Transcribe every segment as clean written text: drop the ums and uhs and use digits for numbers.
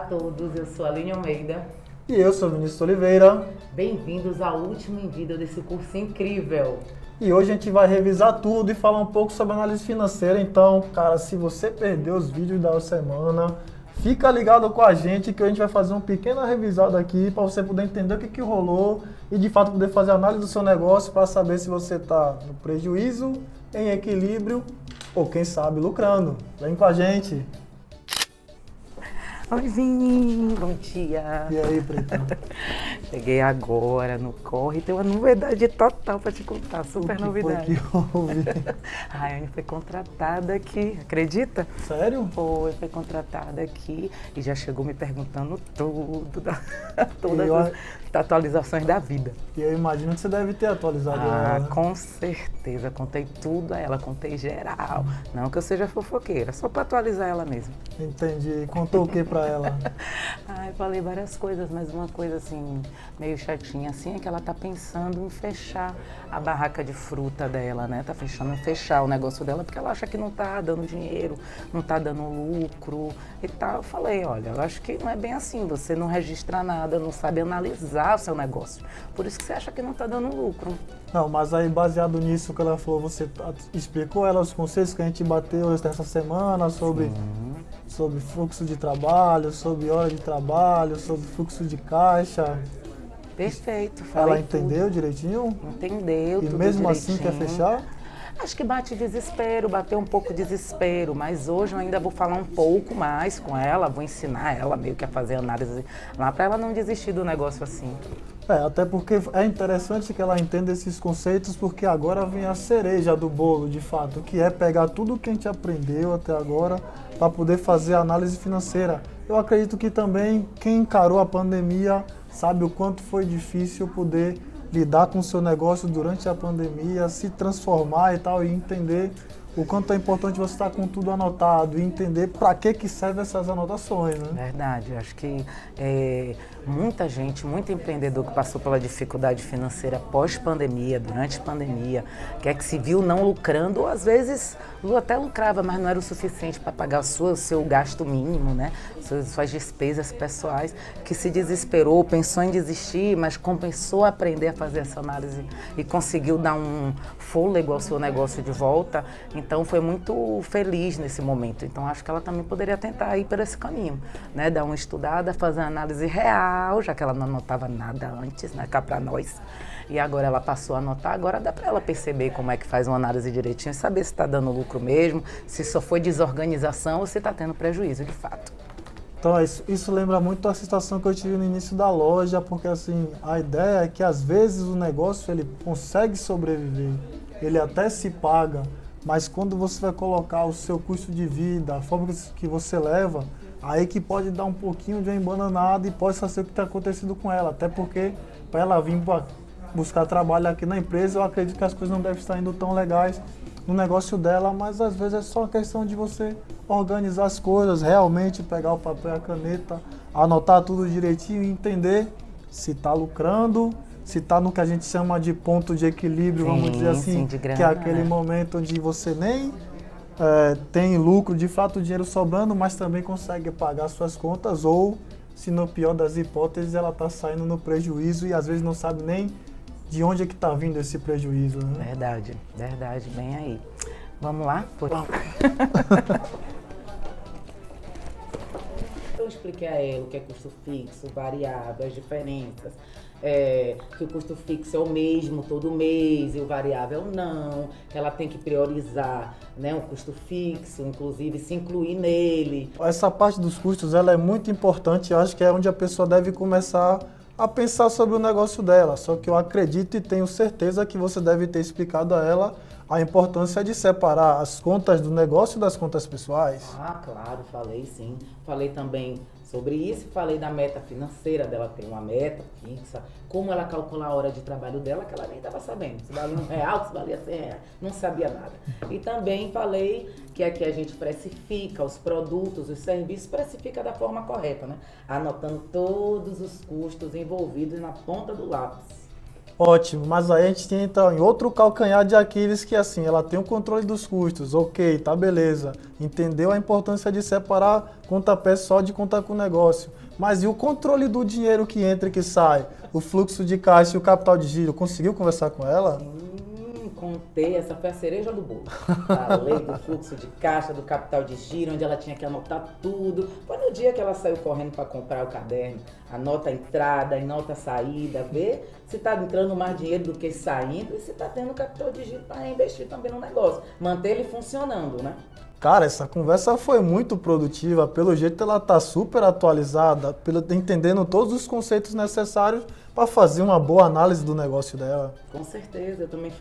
todos, eu sou a Aline Almeida. E eu sou Vinícius Oliveira. Bem-vindos ao último vídeo desse curso incrível. E hoje a gente vai revisar tudo e falar um pouco sobre análise financeira. Então, cara, se você perdeu os vídeos da semana, fica ligado com a gente que a gente vai fazer uma pequena revisada aqui para você poder entender o que rolou e de fato poder fazer análise do seu negócio para saber se você está no prejuízo, em equilíbrio ou quem sabe lucrando. Vem com a gente. Oi, Vini, bom dia. E aí, Pretão? Cheguei agora no Corre, tem uma novidade total para te contar, super novidade. O que houve? A Rayane foi contratada aqui, acredita? Sério? Foi contratada aqui e já chegou me perguntando todas as atualizações da vida. E eu imagino que você deve ter atualizado ela. Com certeza, contei tudo a ela, contei geral. Não que eu seja fofoqueira, só para atualizar ela mesmo. Entendi. Contou o que pra ela? Eu falei várias coisas, mas uma coisa assim, meio chatinha assim, é que ela tá pensando em fechar a barraca de fruta dela, né? Tá pensando em fechar o negócio dela, porque ela acha que não tá dando dinheiro, não tá dando lucro e tal. Eu falei, olha, eu acho que não é bem assim, você não registra nada, não sabe analisar o seu negócio. Por isso que você acha que não tá dando lucro. Não, mas aí baseado nisso que ela falou, você explicou ela os conceitos que a gente bateu essa semana sobre fluxo de trabalho, sobre hora de trabalho, sobre fluxo de caixa. Perfeito. Ela entendeu direitinho? Entendeu. E tudo mesmo direitinho. assim quer fechar? Acho que bate desespero, bateu um pouco de desespero, mas hoje eu ainda vou falar um pouco mais com ela, vou ensinar ela meio que a fazer análise lá para ela não desistir do negócio assim. Até porque é interessante que ela entenda esses conceitos, porque agora vem a cereja do bolo, de fato, que é pegar tudo que a gente aprendeu até agora para poder fazer a análise financeira. Eu acredito que também quem encarou a pandemia sabe o quanto foi difícil poder lidar com o seu negócio durante a pandemia, se transformar e tal, e entender o quanto é importante você estar com tudo anotado e entender para que servem essas anotações, né? Verdade, acho que muita gente, muito empreendedor que passou pela dificuldade financeira pós-pandemia, durante a pandemia, que se viu não lucrando, ou às vezes até lucrava, mas não era o suficiente para pagar o seu gasto mínimo, né? Suas despesas pessoais, que se desesperou, pensou em desistir, mas compensou aprender a fazer essa análise e conseguiu dar um fôlego ao seu negócio de volta. Então foi muito feliz nesse momento. Então acho que ela também poderia tentar ir por esse caminho, né? Dar uma estudada, fazer uma análise real, já que ela não anotava nada antes, né? Cá para nós. E agora ela passou a anotar, agora dá para ela perceber como é que faz uma análise direitinho, saber se está dando lucro mesmo, se só foi desorganização ou se está tendo prejuízo de fato. Então isso lembra muito a situação que eu tive no início da loja, porque assim, a ideia é que às vezes o negócio ele consegue sobreviver, ele até se paga, mas quando você vai colocar o seu custo de vida, a forma que você leva, aí que pode dar um pouquinho de uma embananada e pode ser o que está acontecido com ela, até porque para ela vir buscar trabalho aqui na empresa, eu acredito que as coisas não devem estar indo tão legais no negócio dela, mas às vezes é só questão de você organizar as coisas, realmente pegar o papel e a caneta, anotar tudo direitinho e entender se está lucrando, se está no que a gente chama de ponto de equilíbrio, vamos dizer assim, que é aquele momento onde você nem tem lucro, de fato o dinheiro sobrando, mas também consegue pagar suas contas, ou se no pior das hipóteses ela está saindo no prejuízo e às vezes não sabe nem de onde é que está vindo esse prejuízo, né? Verdade, bem aí. Vamos lá? Eu expliquei a ela o que é custo fixo, variável, as diferenças, que o custo fixo é o mesmo todo mês e o variável não, que ela tem que priorizar, né, o custo fixo, inclusive se incluir nele. Essa parte dos custos ela é muito importante, eu acho que é onde a pessoa deve começar a pensar sobre o negócio dela, só que eu acredito e tenho certeza que você deve ter explicado a ela a importância de separar as contas do negócio das contas pessoais. Claro, falei sim. Falei também sobre isso, falei da meta financeira dela, ter uma meta fixa, como ela calcula a hora de trabalho dela, que ela nem estava sabendo, se valia R$1, se valia R$100, não sabia nada. E também falei que aqui a gente precifica os produtos, os serviços, precifica da forma correta, né? Anotando todos os custos envolvidos na ponta do lápis. Ótimo, mas aí a gente entra em outro calcanhar de Aquiles que assim, ela tem o controle dos custos, ok, tá beleza, entendeu a importância de separar conta pessoal de conta com negócio, mas e o controle do dinheiro que entra e que sai, o fluxo de caixa e o capital de giro, conseguiu conversar com ela? Contei, essa foi a cereja do bolo. Falei do fluxo de caixa, do capital de giro, onde ela tinha que anotar tudo. Foi no dia que ela saiu correndo para comprar o caderno. Anota a entrada, anota a saída, vê se está entrando mais dinheiro do que saindo e se está tendo capital de giro para investir também no negócio. Manter ele funcionando, né? Cara, essa conversa foi muito produtiva, pelo jeito ela tá super atualizada, entendendo todos os conceitos necessários para fazer uma boa análise do negócio dela. Com certeza, eu também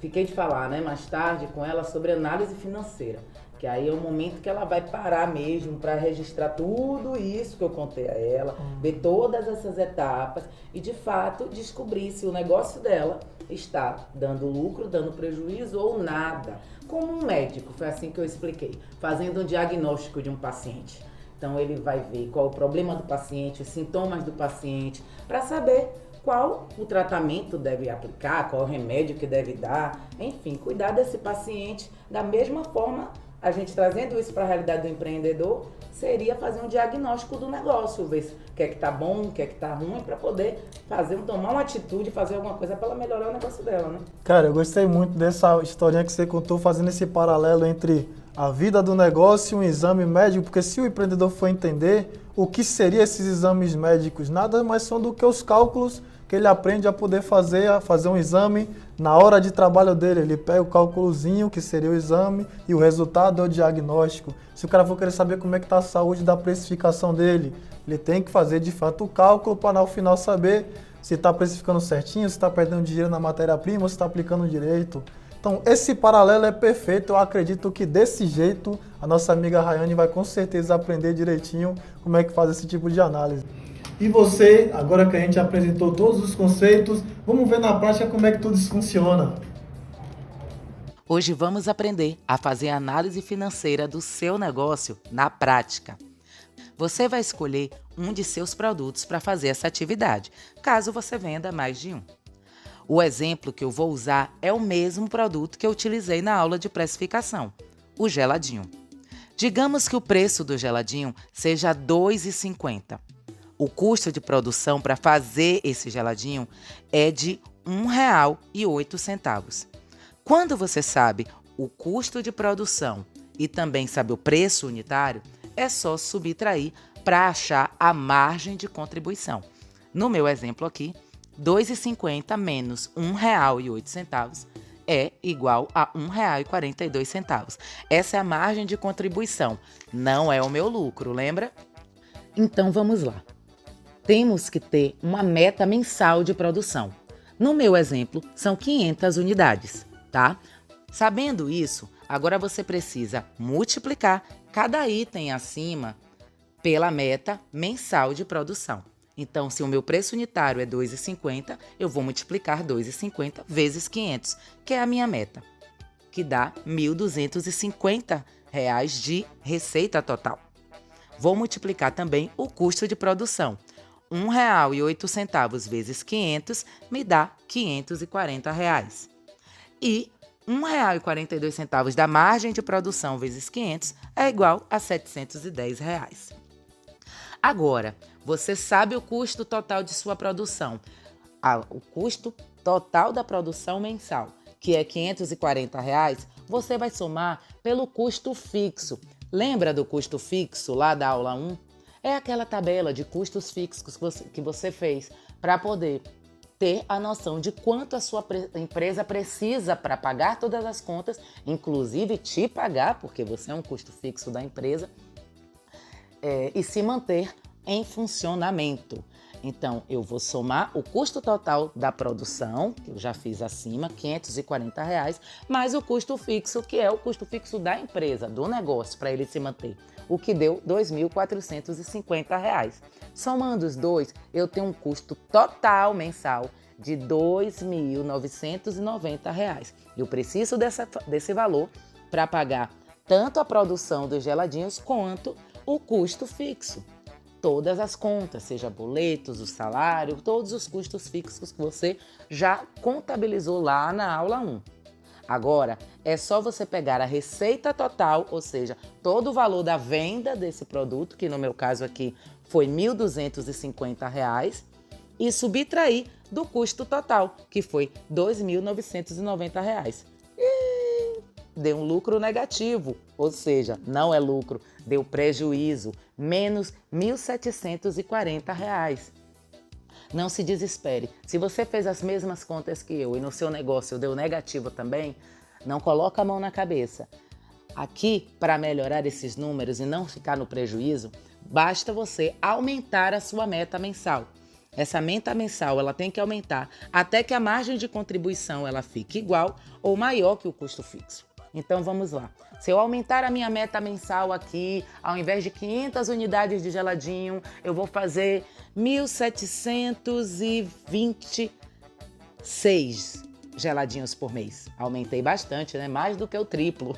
fiquei de falar, né, mais tarde com ela sobre análise financeira, que aí é o momento que ela vai parar mesmo para registrar tudo isso que eu contei a ela, ver todas essas etapas e de fato descobrir se o negócio dela está dando lucro, dando prejuízo ou nada. Como um médico, foi assim que eu expliquei, fazendo um diagnóstico de um paciente. Então ele vai ver qual é o problema do paciente, os sintomas do paciente, para saber qual o tratamento deve aplicar, qual o remédio que deve dar, enfim, cuidar desse paciente da mesma forma. A gente trazendo isso para a realidade do empreendedor, seria fazer um diagnóstico do negócio, ver o que é que tá bom, o que é que tá ruim, para poder tomar uma atitude, fazer alguma coisa para ela melhorar o negócio dela, né? Cara, eu gostei muito dessa historinha que você contou, fazendo esse paralelo entre a vida do negócio e um exame médico, porque se o empreendedor for entender o que seriam esses exames médicos, nada mais são do que os cálculos que ele aprende a poder fazer um exame na hora de trabalho dele. Ele pega o cálculozinho, que seria o exame, e o resultado é o diagnóstico. Se o cara for querer saber como é que está a saúde da precificação dele, ele tem que fazer de fato o cálculo para no final saber se está precificando certinho, se está perdendo dinheiro na matéria-prima, se está aplicando direito. Então, esse paralelo é perfeito. Eu acredito que desse jeito a nossa amiga Rayane vai com certeza aprender direitinho como é que faz esse tipo de análise. E você, agora que a gente apresentou todos os conceitos, vamos ver na prática como é que tudo isso funciona. Hoje vamos aprender a fazer a análise financeira do seu negócio na prática. Você vai escolher um de seus produtos para fazer essa atividade, caso você venda mais de um. O exemplo que eu vou usar é o mesmo produto que eu utilizei na aula de precificação, o geladinho. Digamos que o preço do geladinho seja R$ 2,50. O custo de produção para fazer esse geladinho é de R$ 1,08. Quando você sabe o custo de produção e também sabe o preço unitário, é só subtrair para achar a margem de contribuição. No meu exemplo aqui, R$ 2,50 menos R$ 1,08 é igual a R$ 1,42. Essa é a margem de contribuição, não é o meu lucro, lembra? Então vamos lá. Temos que ter uma meta mensal de produção. No meu exemplo, são 500 unidades, tá? Sabendo isso, agora você precisa multiplicar cada item acima pela meta mensal de produção. Então, se o meu preço unitário é R$ 2,50, eu vou multiplicar R$ 2,50 vezes 500, que é a minha meta, que dá R$ 1.250 de receita total. Vou multiplicar também o custo de produção. R$ 1,08 vezes 500 me dá R$ 540. E R$ 1,42 da margem de produção vezes 500 é igual a R$ 710. Agora, você sabe o custo total de sua produção. O custo total da produção mensal, que é R$ 540, você vai somar pelo custo fixo. Lembra do custo fixo lá da aula 1? É aquela tabela de custos fixos que você fez para poder ter a noção de quanto a sua empresa precisa para pagar todas as contas, inclusive te pagar, porque você é um custo fixo da empresa, e se manter em funcionamento. Então, eu vou somar o custo total da produção, que eu já fiz acima, R$ 540, mais o custo fixo, que é o custo fixo da empresa, do negócio, para ele se manter, o que deu R$ 2.450. Somando os dois, eu tenho um custo total mensal de R$ 2.990. Eu preciso desse valor para pagar tanto a produção dos geladinhos quanto o custo fixo. todas as contas, seja boletos, o salário, todos os custos fixos que você já contabilizou lá na aula 1. Agora, é só você pegar a receita total, ou seja, todo o valor da venda desse produto, que no meu caso aqui foi R$ 1.250, e subtrair do custo total, que foi R$ 2.990. Deu um lucro negativo, ou seja, não é lucro, deu prejuízo, menos R$ 1.740. Não se desespere. Se você fez as mesmas contas que eu e no seu negócio deu negativo também, não coloca a mão na cabeça. Aqui, para melhorar esses números e não ficar no prejuízo, basta você aumentar a sua meta mensal. Essa meta mensal ela tem que aumentar até que a margem de contribuição ela fique igual ou maior que o custo fixo. Então vamos lá. Se eu aumentar a minha meta mensal aqui, ao invés de 500 unidades de geladinho, eu vou fazer 1.726 geladinhos por mês. Aumentei bastante, né? Mais do que o triplo.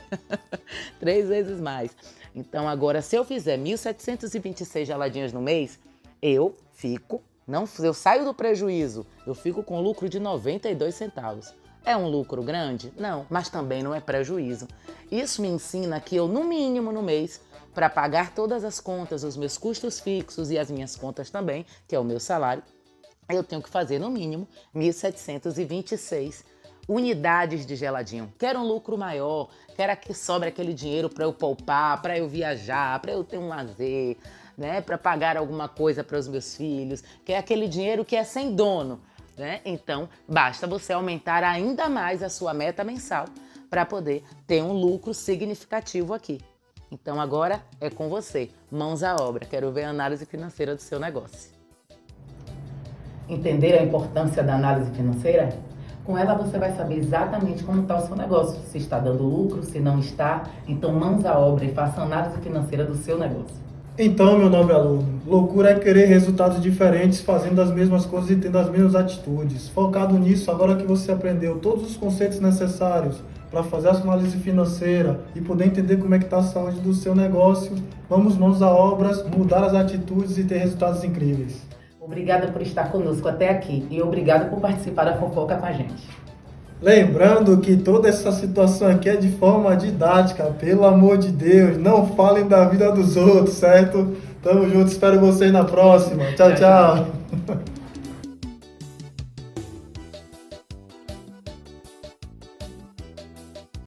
3 vezes mais. Então agora, se eu fizer 1.726 geladinhos no mês, eu saio do prejuízo, eu fico com lucro de 92 centavos. É um lucro grande? Não, mas também não é prejuízo. Isso me ensina que eu, no mínimo no mês, para pagar todas as contas, os meus custos fixos e as minhas contas também, que é o meu salário, eu tenho que fazer no mínimo 1.726 unidades de geladinho. Quero um lucro maior, quero que sobre aquele dinheiro para eu poupar, para eu viajar, para eu ter um lazer, né, para pagar alguma coisa para os meus filhos, que é aquele dinheiro que é sem dono. Né? Então, basta você aumentar ainda mais a sua meta mensal para poder ter um lucro significativo aqui. Então, agora é com você. Mãos à obra. Quero ver a análise financeira do seu negócio. Entender a importância da análise financeira? Com ela você vai saber exatamente como está o seu negócio. Se está dando lucro, se não está. Então, mãos à obra e faça a análise financeira do seu negócio. Então, meu nobre aluno, loucura é querer resultados diferentes fazendo as mesmas coisas e tendo as mesmas atitudes. Focado nisso, agora que você aprendeu todos os conceitos necessários para fazer a sua análise financeira e poder entender como é que está a saúde do seu negócio, vamos mãos à obra, mudar as atitudes e ter resultados incríveis. Obrigada por estar conosco até aqui e obrigada por participar da fofoca com a gente. Lembrando que toda essa situação aqui é de forma didática, pelo amor de Deus, não falem da vida dos outros, certo? Tamo junto, espero vocês na próxima. Tchau, tchau.